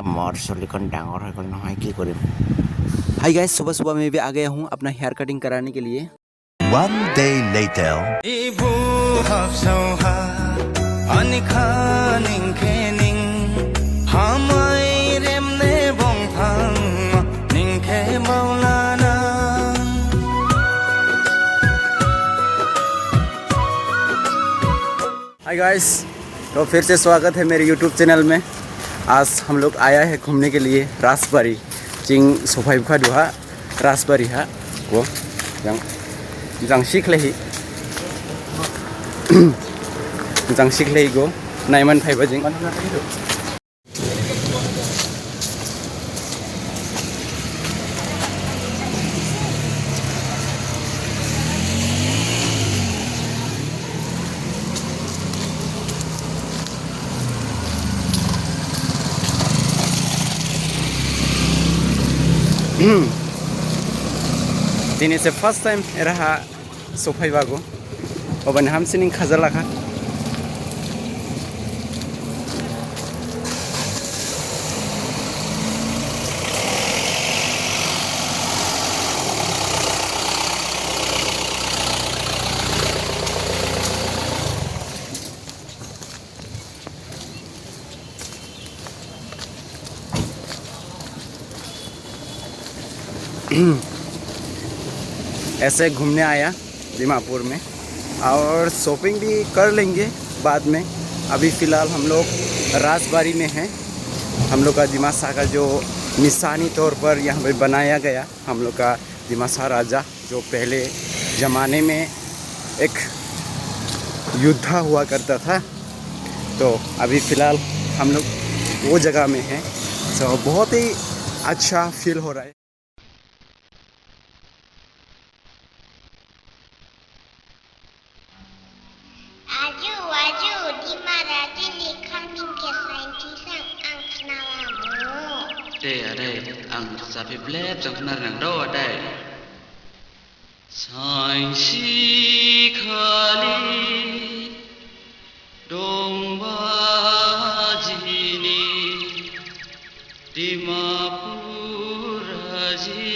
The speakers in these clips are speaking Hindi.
मोर सोलिकन डांगर हो गल নহয় কি কৰিম। हाय गाइस, सुबह सुबह मैं भी आ गया हूँ अपना हेयर कटिंग कराने के लिए। One day later. Hi guys, तो फिर से स्वागत है मेरे यूट्यूब चैनल में। आज हम लोग आया है घूमने के लिए राजबाड़ी चिंग सफाई बुखा दुहा राजबाड़ी हा वो जंग सीखले जंग सीखले गो नाइमन फाइव जिंग दिनै से फर्स्ट टाइम रहा सफाई बागो अबन हामसिनिं खाजालाखा ऐसे घूमने आया दीमापुर में और शॉपिंग भी कर लेंगे बाद में। अभी फ़िलहाल हम लोग राजबाड़ी में हैं। हम लोग का दिमासा का जो निशानी तौर पर यहाँ पर बनाया गया हम लोग का दिमासा राजा जो पहले ज़माने में एक युद्ध हुआ करता था। तो अभी फ़िलहाल हम लोग वो जगह में हैं। तो बहुत ही अच्छा फील हो रहा है। Ang sabi blep sang kena nang do adai sainsi khali domba jini dimapur haji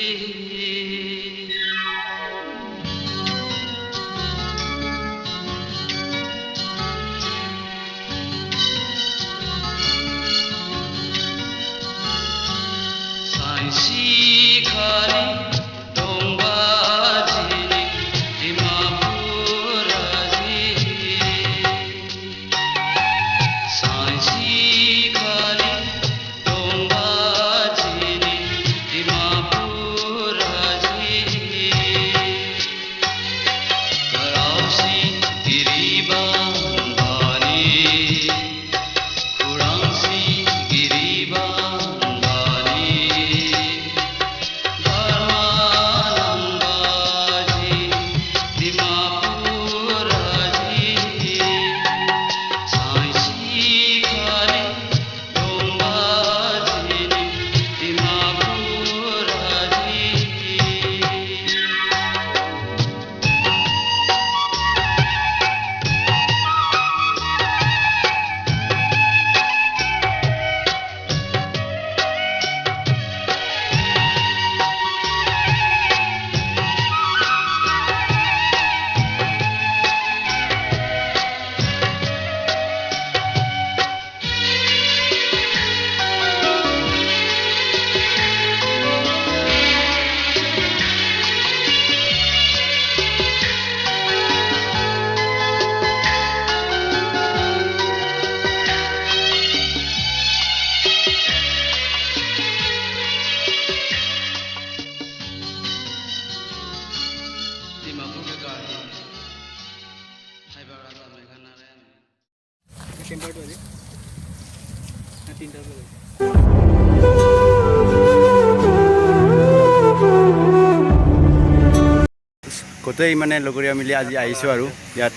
গোটেই মানে লগৰীয়া মিলি আজি আহিছোঁ আৰু ইয়াত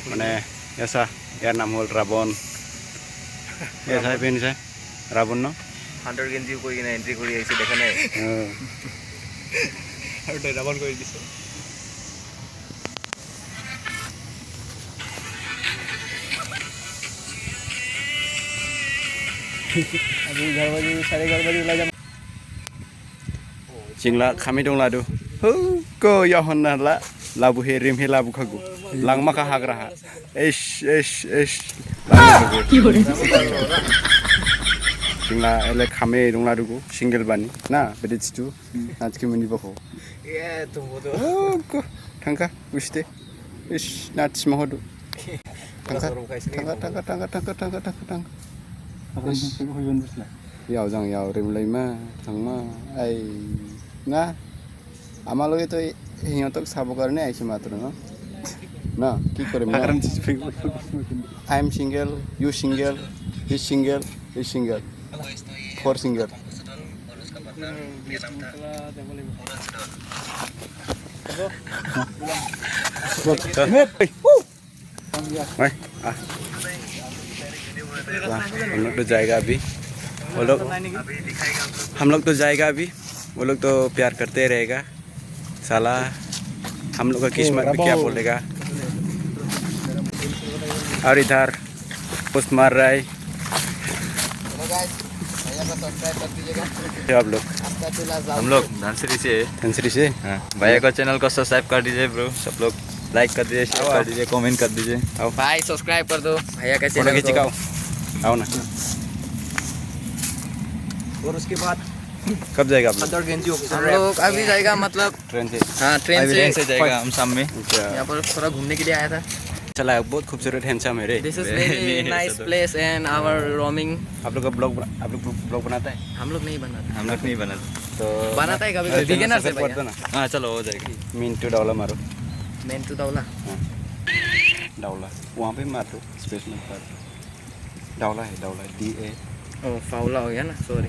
মানে এছা ইয়াৰ নাম হ'ল ৰাৱণ। এছাই পেনিছে ৰাৱণ ন হান্ডাৰ গেঞ্জি কৰি কিনে এন্ট্ৰি কৰি আহিছে দেখা নাই আৰু ৰাৱণ কৰি দিছে। अभी घर बजे 11:30 बजे Jingla kami dong ladu. Ko ya honna la labu he rim he labu khagu. Lang maka hagraha. Ish. Jingla ele kami dong ladu ko single bani. Na bedit situ. Nanti kemini bako. ये तुम वो तो Ko tangka guste. Ish nat smohodu. Tangka. apa yang hujan terus lah Yau jang yau rim lai ma thang ma ai na amalo itu hingotok sabo karne aisi matro no na ki kore ma I am single, you single, he single, he single, 4 single. Wah, हम लोग तो जाएगा अभी वो लोग हम लोग तो जाएगा अभी वो लोग तो प्यार करते रहेगा साला हम लोग का किस्मत भी क्या बोलेगा और इधर पोस्ट मार रहा है आप लोग हम लोग धनसिरी से हाँ, भैया का चैनल को सब्सक्राइब कर दीजिए ब्रो सब लोग लाइक कर दीजिए शेयर कर दीजिए कमेंट कर दीजिए भाई सब्सक्राइब कर दो भैया का फोटो चैनल खींच को आओ ना और उसके बाद कब जाएगा आप लोग हम लोग अभी जाएगा मतलब ट्रेन से हाँ ट्रेन से जाएगा हम शाम में यहाँ पर थोड़ा घूमने के लिए आया था चला बहुत खूबसूरत हैंडसम है रे this is very nice place and our roaming आप लोग का ब्लॉग बनाता है हम लोग नहीं बनाते हम लोग नहीं बनाते तो बनाता है कभी बिगिनर से कर दो ना हाँ चलो हो जाएगी मिंटू डावला मारो मेन टू दावला डावला वहाँ पे मार दो स्पेस में मार डावला है DA ओ फाउला हो गया ना सॉरी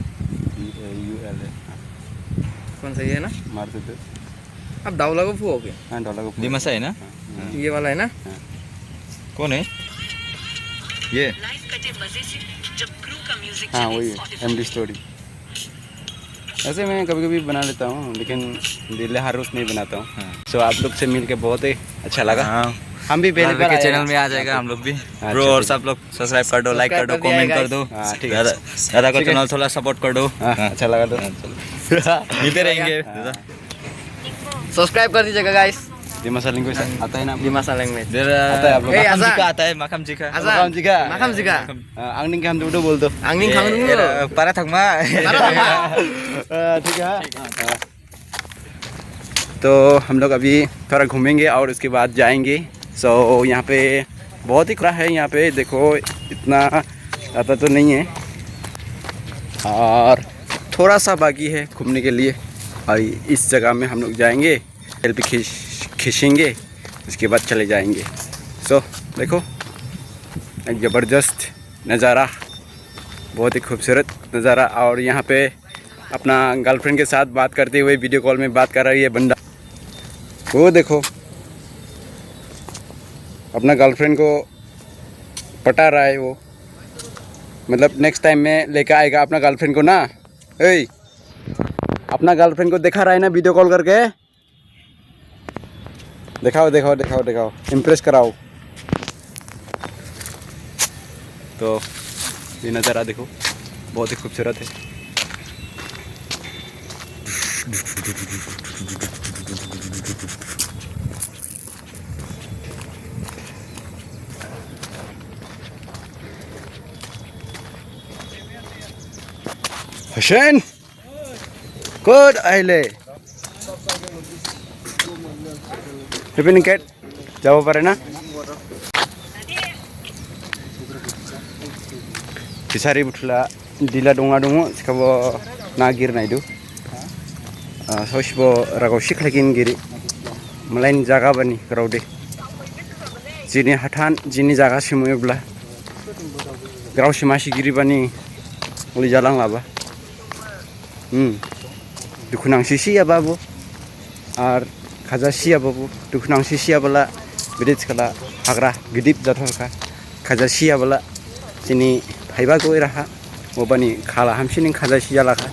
DAULA कौन सा ये है ना मार दो तो अब दावला को फू हो गया हाँ डावला को दिमासा है ना ये वाला है ना कौन है ये हाँ वही है MD स्टोरी ऐसे मैं कभी कभी बना लेता हूँ लेकिन दिल हर रोज नहीं बनाता हूँ हाँ। सो आप लोग से मिल के बहुत ही अच्छा लगा हाँ हम भी पहले बार के आए चैनल हैं। में आ जाएगा हम लोग भी अच्छा, ब्रो और ठीक सब लोग सब्सक्राइब कर दो लाइक कर दो सब्सक्राइब कर दिया कमेंट कर दो हाँ, ठीक है। दादा का ठीक है। चैनल थोड़ा सपोर्ट कर दो हाँ, अच्छा लगा तो मिलते रहेंगे सब्सक्राइब कर दीजिएगा गाइस दिमाग लिंग आता है ना दिमासा लैंग्वेज आता है आप लोग ए, माकम आजा। जिका आता है माकम जिका माकम जिका। माकम जिका आंगनिंग के हम तो बोल दो आंगनिंग खांगनिंग para थकमा ठीक है हाँ। तो हम लोग अभी थोड़ा घूमेंगे और उसके बाद जाएंगे सो यहाँ पे बहुत ही खुला है यहाँ पे देखो इतना आता तो नहीं है और थोड़ा सा बाकी है घूमने के लिए और इस जगह में हम लोग जाएंगे सेल्फी खींचेंगे उसके बाद चले जाएंगे सो देखो एक ज़बरदस्त नज़ारा बहुत ही खूबसूरत नज़ारा और यहाँ पे अपना गर्लफ्रेंड के साथ बात करते हुए वीडियो कॉल में बात कर रही है बंदा वो देखो अपना गर्लफ्रेंड को पटा रहा है वो मतलब नेक्स्ट टाइम में लेकर आएगा अपना गर्लफ्रेंड को ना ए अपना गर्लफ्रेंड को दिखा रहा है ना वीडियो कॉल करके दिखाओ इम्प्रेस कराओ तो ये नज़ारा देखो बहुत ही खूबसूरत है हुसैन कद आइले इभिनिंग केट যাব পারে না फिसारि बुथुला दिला दङा दङ सिखाबो नागिरनाय दु ससिबो रागाव सिख्लायगिन गिरि मलायनि जागा बानि रावदे जिनि हाथान जिनि जागा सिमोब्ला ग्राव सिमासि गिरि बानि उलि जालां लाबा दुखुनांसि सियाबाबो आर खाजा सियाबाबो दुखुनांसि सियाबला बिदि सिखला हाग्रा गिदिब जाथरखा खाजा सियाबला जिनि फाइबा गय राहा मबानि खाला हामसिनि खाजा सियालाखा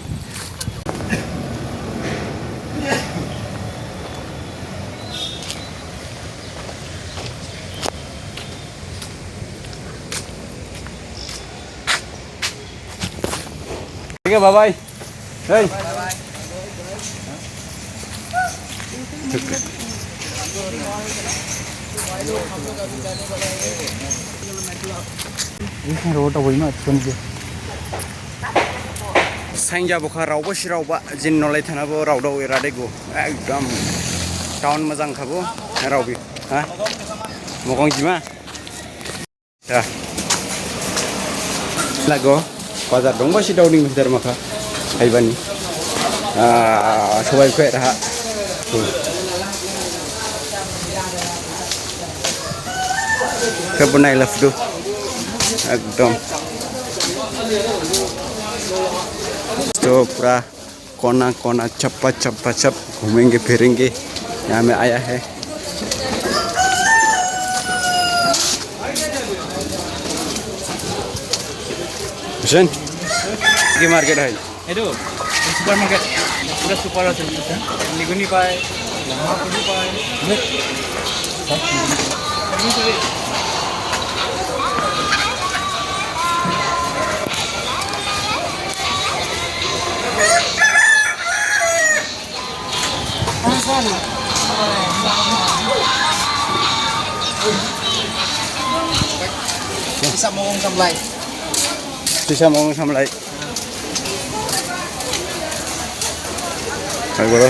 ठीक है, बाय बाय। साइंजा बुखा रावबो सिरावबा जिन नलाय थानाबो रावदाव इरादैगु एकदम टाउन मोजां खाबो रावबि हा मगं जिमा दा लागो बाजार दंबा सि दावनि मिटार माखा हायबानि सबाय फै राहा कब बनाए लफडू एकदम तो पूरा कोना कोना चप्पा चप्पा चप घूमेंगे फिरेंगे यहाँ में आया है। हुसैन की मार्केट है এইটো সুপাৰ মাৰ্কেট পুৰা সুপাৰ আছে নিগুনি পায় পুৰি পায় Bisa mau samlai. Bisa mau samlai. Ayo bro.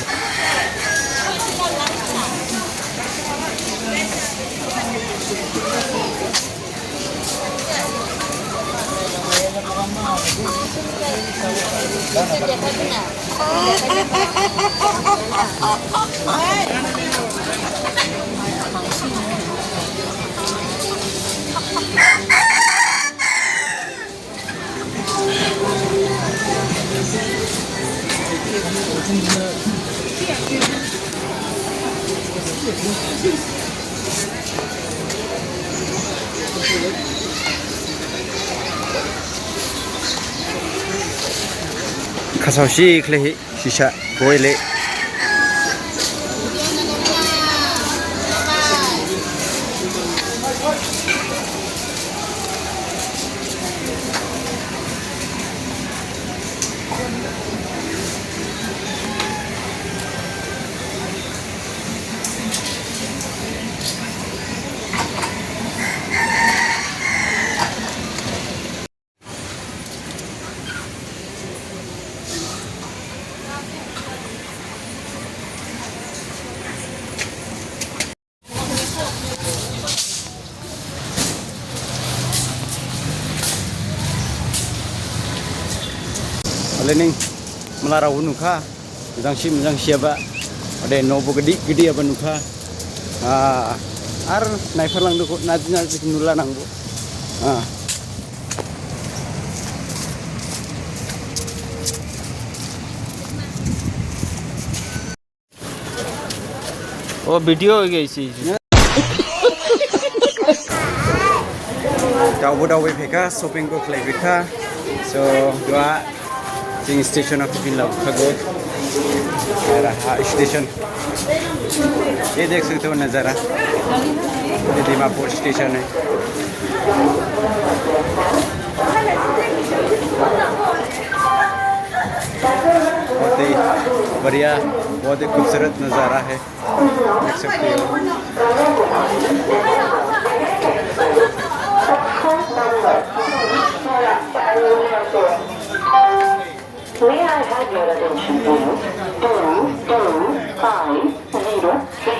Kasausi klehi sisa boile. Lening melarau nuka, mejang siapa, ada nopo gede apa nuka, ar naifar lang dulu, nanti nula nanggu, Oh video kayak sih. Dawu peka shopping ko kelai kita, so dua Sing station of Finland खगोल रहा स्टेशन ये देख सकते हो नज़ारा ये दीमापुर स्टेशन है बहुत ही बढ़िया बहुत ही खूबसूरत नज़ारा है देख सकते हो May I have your attention please? 2250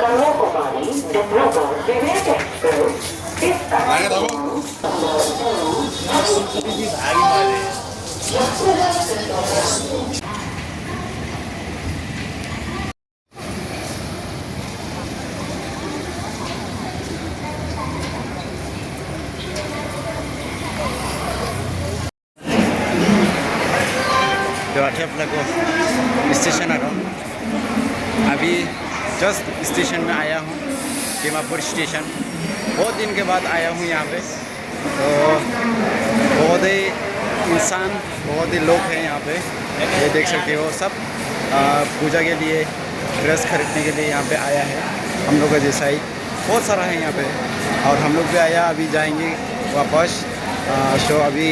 Kanyakumari, Dibrugarh, Vivek Express is station आ रहा हूँ अभी जस्ट स्टेशन में आया हूँ दीमापुर स्टेशन बहुत दिन के बाद आया हूँ यहाँ पे तो बहुत ही इंसान बहुत ही लोग हैं यहाँ पे ये देख सकते हो सब पूजा के लिए ड्रेस खरीदने के लिए यहाँ पे आया है हम लोग का जैसा ही बहुत सारा है यहाँ पे और हम लोग भी आया अभी जाएंगे वापस तो अभी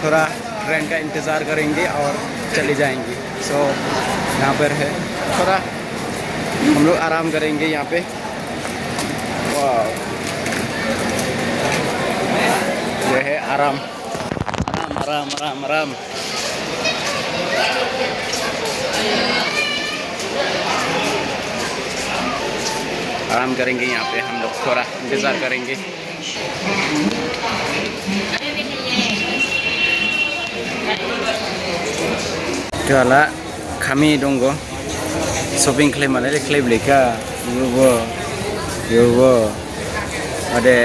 थोड़ा ट्रेन का इंतज़ार करेंगे और चले जाएंगे। सो यहाँ पर है थोड़ा हम लोग आराम करेंगे यहाँ पे। वाह, ये है आराम आराम आराम आराम आराम। आराम करेंगे यहाँ पे हम लोग, थोड़ा इंतज़ार करेंगे। Juala kami donggo shopping claim mana claim leka yugo ada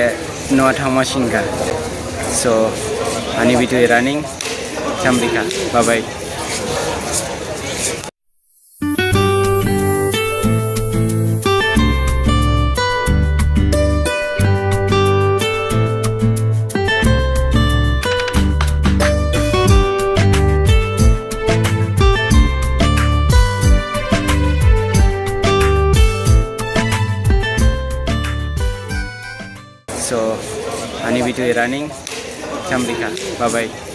no thama singka. So ani video running samrika. Bye bye. So, ani video running, samrika. Bye bye.